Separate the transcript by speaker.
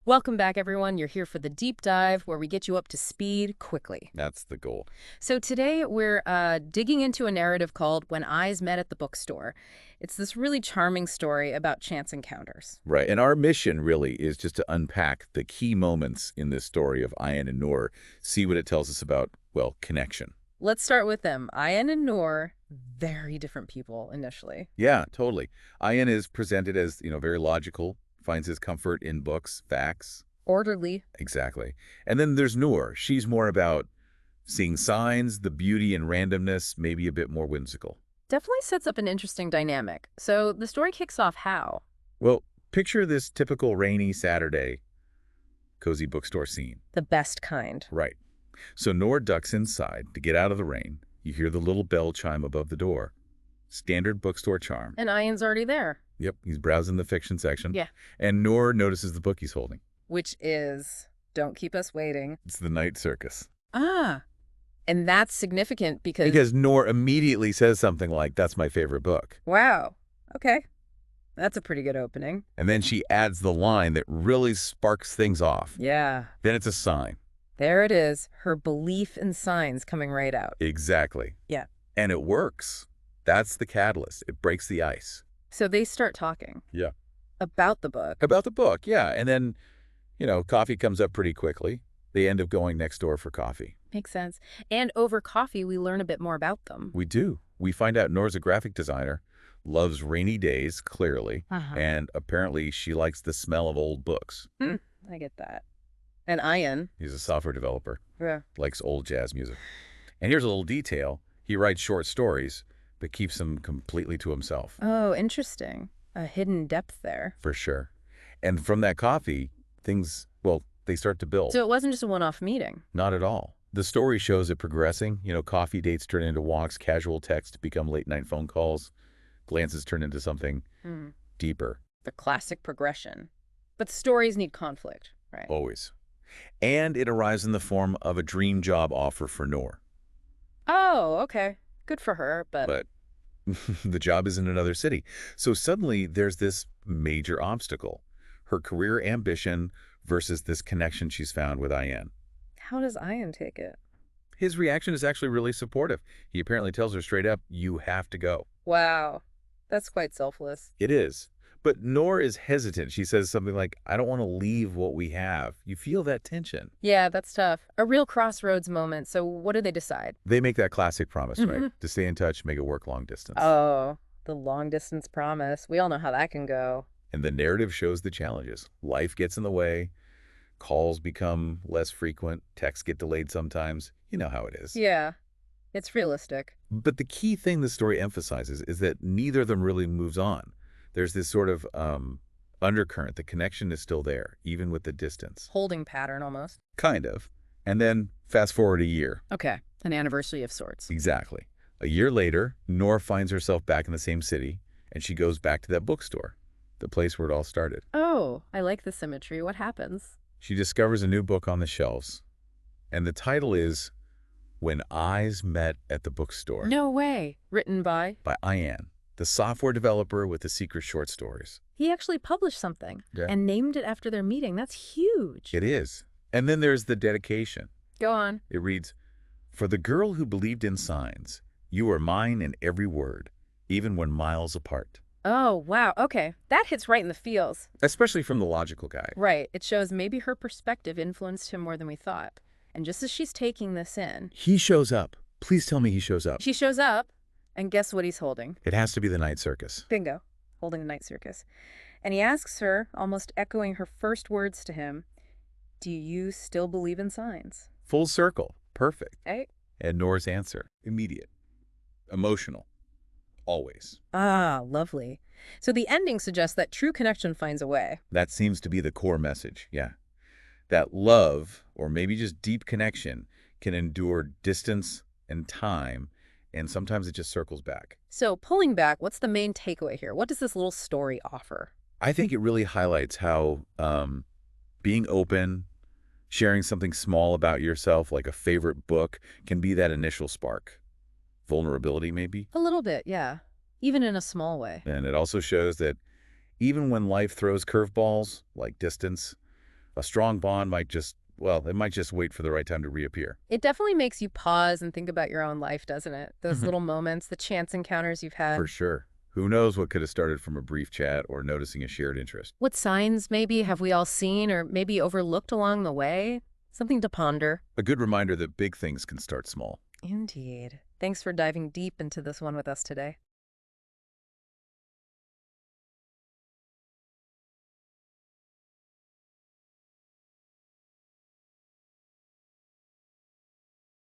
Speaker 1: Welcome back, everyone. You're here for the deep dive where we get you up to speed quickly.
Speaker 2: That's the goal.
Speaker 1: So today we're digging into a narrative called When Eyes Met at the Bookstore. It's this really charming story about chance encounters.
Speaker 2: Right. And our mission really is just to unpack the key moments in this story of Ayaan and Noor, see what it tells us about, well, connection.
Speaker 1: Let's start with them. Ayaan and Noor, very different people initially.
Speaker 2: Yeah, totally. Ayaan is presented as, very logical, finds his comfort in books, facts.
Speaker 1: Orderly.
Speaker 2: Exactly. And then there's Noor. She's more about seeing signs, the beauty and randomness, maybe a bit more whimsical.
Speaker 1: Definitely sets up an interesting dynamic. So the story kicks off how?
Speaker 2: Well, picture this typical rainy Saturday cozy bookstore scene.
Speaker 1: The best kind.
Speaker 2: Right. So Noor ducks inside to get out of the rain. You hear the little bell chime above the door. Standard bookstore charm.
Speaker 1: And Ayaan's already there.
Speaker 2: Yep, he's browsing the fiction section.
Speaker 1: Yeah.
Speaker 2: And Noor notices the book he's holding.
Speaker 1: Which is Don't Keep Us Waiting.
Speaker 2: It's The Night Circus.
Speaker 1: Ah. And that's significant because...
Speaker 2: Because Noor immediately says something like, "That's my favorite book."
Speaker 1: Wow. Okay. That's a pretty good opening.
Speaker 2: And then she adds the line that really sparks things off.
Speaker 1: Yeah.
Speaker 2: Then it's a sign.
Speaker 1: There it is. Her belief in signs coming right out.
Speaker 2: Exactly.
Speaker 1: Yeah.
Speaker 2: And it works. That's the catalyst. It breaks the ice.
Speaker 1: So they start talking.
Speaker 2: Yeah.
Speaker 1: About the book.
Speaker 2: About the book, yeah. And then, coffee comes up pretty quickly. They end up going next door for coffee.
Speaker 1: Makes sense. And over coffee, we learn a bit more about them.
Speaker 2: We do. We find out Noor's a graphic designer, loves rainy days, clearly, and apparently she likes the smell of old books.
Speaker 1: I get that. And Ayaan.
Speaker 2: He's a software developer,
Speaker 1: Yeah.
Speaker 2: likes old jazz music. And here's a little detail. He writes short stories, but keeps them completely to himself.
Speaker 1: Oh, interesting. A hidden depth there.
Speaker 2: For sure. And from that coffee, things, well, they start to build.
Speaker 1: So it wasn't just a one-off meeting.
Speaker 2: Not at all. The story shows it progressing. Coffee dates turn into walks, casual texts become late-night phone calls, glances turn into something deeper.
Speaker 1: The classic progression. But stories need conflict, right?
Speaker 2: Always. And it arrives in the form of a dream job offer for Noor.
Speaker 1: Oh, okay. Good for her,
Speaker 2: But the job is in another city. So suddenly there's this major obstacle. Her career ambition versus this connection she's found with Ayaan.
Speaker 1: how does Ayaan take it?
Speaker 2: His reaction is actually really supportive. He apparently tells her straight up, "You have to go."
Speaker 1: Wow. That's quite selfless.
Speaker 2: It is. But Noor is hesitant. She says something like, "I don't want to leave what we have." You feel that tension.
Speaker 1: Yeah, that's tough. A real crossroads moment. So what do they decide?
Speaker 2: They make that classic promise, right? To stay in touch, make it work long distance.
Speaker 1: Oh, the long distance promise. We all know how that can go.
Speaker 2: And the narrative shows the challenges. Life gets in the way. Calls become less frequent. Texts get delayed sometimes. You know how it is.
Speaker 1: Yeah, it's realistic.
Speaker 2: But the key thing the story emphasizes is that neither of them really moves on. There's this sort of undercurrent. The connection is still there, even with the distance.
Speaker 1: Holding pattern almost.
Speaker 2: Kind of. And then fast forward a year.
Speaker 1: Okay, an anniversary of sorts.
Speaker 2: Exactly. A year later, Noor finds herself back in the same city, and she goes back to that bookstore, the place where it all started.
Speaker 1: Oh, I like the symmetry. What happens?
Speaker 2: She discovers a new book on the shelves, and the title is When Eyes Met at the Bookstore
Speaker 1: No way. Written by?
Speaker 2: by Ayaan, the software developer with the secret short stories.
Speaker 1: He actually published something
Speaker 2: Yeah.
Speaker 1: and named it after their meeting. That's huge.
Speaker 2: It is. And then there's the dedication.
Speaker 1: Go on.
Speaker 2: It reads, "For the girl who believed in signs, you are mine in every word, even when miles apart."
Speaker 1: Oh, wow. Okay. That hits right in the feels.
Speaker 2: Especially from the logical guy.
Speaker 1: Right. It shows maybe her perspective influenced him more than we thought. And just as she's taking this in,
Speaker 2: He shows up. Please tell me he shows up.
Speaker 1: she shows up, and guess what he's holding?
Speaker 2: It has to be the Night Circus.
Speaker 1: Bingo. Holding the night circus. And he asks her, almost echoing her first words to him, do you still believe in signs?
Speaker 2: Full circle. Perfect.
Speaker 1: Hey?
Speaker 2: And Noor's answer, immediate. Emotional. Always.
Speaker 1: Ah, lovely. So the ending suggests that true connection finds a way.
Speaker 2: That seems to be the core message, yeah. That love, or maybe just deep connection, can endure distance and time, and sometimes it just circles back.
Speaker 1: So pulling back, what's the main takeaway here? What does this little story offer?
Speaker 2: I think it really highlights how being open, sharing something small about yourself, like a favorite book, can be that initial spark. Vulnerability, maybe.
Speaker 1: A little bit, yeah. Even in a small way.
Speaker 2: And it also shows that even when life throws curveballs, like distance, A strong bond might just, well, it might just wait for the right time to reappear.
Speaker 1: It definitely makes you pause and think about your own life, doesn't it? Those
Speaker 2: Mhm.
Speaker 1: little moments, the chance encounters you've
Speaker 2: For
Speaker 1: had.
Speaker 2: sure. Who knows what could have started from a brief chat or noticing a shared interest.
Speaker 1: What signs maybe have we all seen or maybe overlooked along the way? Something to ponder.
Speaker 2: A good reminder that big things can start small.
Speaker 1: Indeed. Thanks for diving deep into this one with us today.